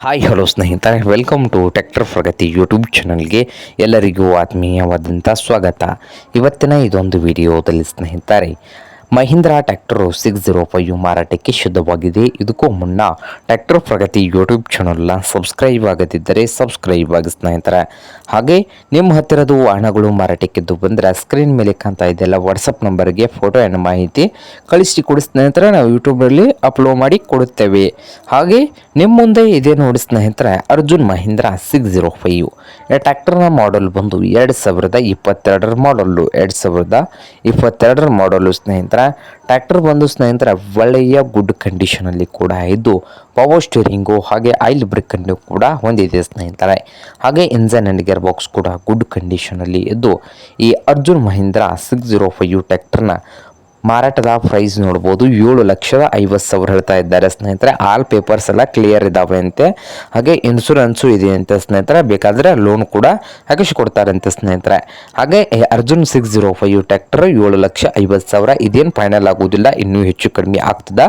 Hi hello ಸ್ನೇಹಿತರೆ, welcome to tractor Pragati YouTube ಚಾನಲ್ಗೆ ಎಲ್ಲರಿಗೂ ಆತ್ಮೀಯವಾದಂಥ ಸ್ವಾಗತ. ಇವತ್ತಿನ ಇದೊಂದು ವಿಡಿಯೋದಲ್ಲಿ ಸ್ನೇಹಿತರೆ, ಮಹೀಂದ್ರಾ ಟ್ರ್ಯಾಕ್ಟರ್ 605 ಮಾರಾಟಕ್ಕೆ ಶುದ್ಧವಾಗಿದೆ. ಇದಕ್ಕೂ ಮುನ್ನ ಟ್ರ್ಯಾಕ್ಟರ್ ಪ್ರಗತಿ ಯೂಟ್ಯೂಬ್ ಚಾನಲ್ನ ಸಬ್ಸ್ಕ್ರೈಬ್ ಆಗದಿದ್ದರೆ ಸಬ್ಸ್ಕ್ರೈಬ್ ಆಗಿ ಸ್ನೇಹಿತರೆ. ಹಾಗೆ ನಿಮ್ಮ ಹತ್ತಿರದ ವಾಹನಗಳು ಮಾರಾಟಕ್ಕೆದ್ದು ಬಂದರೆ ಸ್ಕ್ರೀನ್ ಮೇಲೆ ಕಾಣ್ತಾ ಇದೆಯಲ್ಲ ವಾಟ್ಸಪ್ ನಂಬರ್ಗೆ ಫೋಟೋ ಆ್ಯಂಡ್ ಮಾಹಿತಿ ಕಳಿಸಿ ಕೊಡಿ ಸ್ನೇಹಿತರೆ. ನಾವು ಯೂಟ್ಯೂಬಲ್ಲಿ ಅಪ್ಲೋಡ್ ಮಾಡಿ ಕೊಡುತ್ತೇವೆ. ಹಾಗೆ ನಿಮ್ಮ ಮುಂದೆ ಇದೆ ನೋಡಿ ಸ್ನೇಹಿತರೆ, ಅರ್ಜುನ್ ಮಹೀಂದ್ರಾ 605 ಟ್ರ್ಯಾಕ್ಟರ್ನ ಮಾಡಲ್ ಬಂದು 2022 ಮಾಡಲ್ಲು. 2022 ಮಾಡಲ್ಲು ಸ್ನೇಹಿತರೆ. ಟ್ರ್ಯಾಕ್ಟರ್ ಬಂದು ಸ್ನೇಹಿತರೆ ಒಳ್ಳೆಯ ಗುಡ್ ಕಂಡೀಷನಲ್ಲಿ ಕೂಡ ಇದ್ದು, ಪವರ್ ಸ್ಟೀರಿಂಗು ಹಾಗೆ ಆಯಿಲ್ ಬ್ರೇಕ್ ಅನ್ನು ಕೂಡ ಹೊಂದಿದೆ ಸ್ನೇಹಿತರೆ. ಹಾಗೆ ಇಂಜನ್ ಆ್ಯಂಡ್ ಗೇರ್ ಬಾಕ್ಸ್ ಕೂಡ ಗುಡ್ ಕಂಡೀಷನಲ್ಲಿ ಇದ್ದು, ಈ ಅರ್ಜುನ್ ಮಹೀಂದ್ರಾ 605 ಟ್ರ್ಯಾಕ್ಟರ್ನ ಮಾರಾಟದ ಪ್ರೈಸ್ ನೋಡ್ಬೋದು 7,50,000 ಹೇಳ್ತಾ ಇದ್ದಾರೆ ಸ್ನೇಹಿತರೆ. ಆಲ್ ಪೇಪರ್ಸ್ ಎಲ್ಲ ಕ್ಲಿಯರ್ ಇದ್ದಾವೆ ಅಂತೆ. ಹಾಗೆ ಇನ್ಶೂರೆನ್ಸು ಇದೆ ಅಂತ ಸ್ನೇಹಿತರೆ. ಬೇಕಾದರೆ ಲೋನ್ ಕೂಡ ಹಾಕಿಸಿಕೊಡ್ತಾರೆ ಅಂತ ಸ್ನೇಹಿತರೆ. ಹಾಗೆ ಅರ್ಜುನ್ 605 ಟ್ರ್ಯಾಕ್ಟರ್ 7,50,000 ಇದೇನು ಫೈನಲ್ ಆಗುವುದಿಲ್ಲ, ಇನ್ನೂ ಹೆಚ್ಚು ಕಡಿಮೆ ಆಗ್ತದ.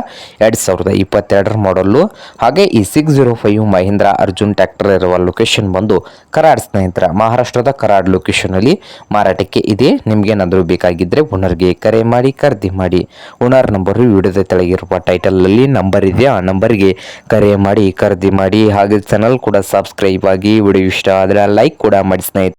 2022 ಮಾಡಲ್ಲು. ಹಾಗೆ ಈ 605 ಮಹೀಂದ್ರಾ ಅರ್ಜುನ್ ಟ್ರ್ಯಾಕ್ಟರ್ ಇರುವ ಲೊಕೇಶನ್ ಬಂದು ಕರಾಡ್ ಸ್ನೇಹಿತರೆ. ಮಹಾರಾಷ್ಟ್ರದ ಕರಾಡ್ ಲೊಕೇಶನಲ್ಲಿ ಮಾರಾಟಕ್ಕೆ ಇದೆ. ನಿಮ್ಗೇನಾದರೂ ಬೇಕಾಗಿದ್ದರೆ ಓನರ್ಗೆ ಕರೆ ಮಾಡಿ ಖರೀದಿ ಮಾಡಿ. ಓನರ್ ನಂಬರು ವಿಡಿಯೋದ ಕೆಳಗಿರುವ ಟೈಟಲಲ್ಲಿ ನಂಬರ್ ಇದೆ, ಆ ನಂಬರ್ಗೆ ಕರೆ ಮಾಡಿ ಖರೀದಿ ಮಾಡಿ. ಹಾಗೆ ಚಾನಲ್ ಕೂಡ ಸಬ್ಸ್ಕ್ರೈಬ್ ಆಗಿ. ವಿಡಿಯೋ ಇಷ್ಟ ಆದರೆ ಲೈಕ್ ಕೂಡ ಮಾಡಿ ಸ್ನೇಹಿತರೆ.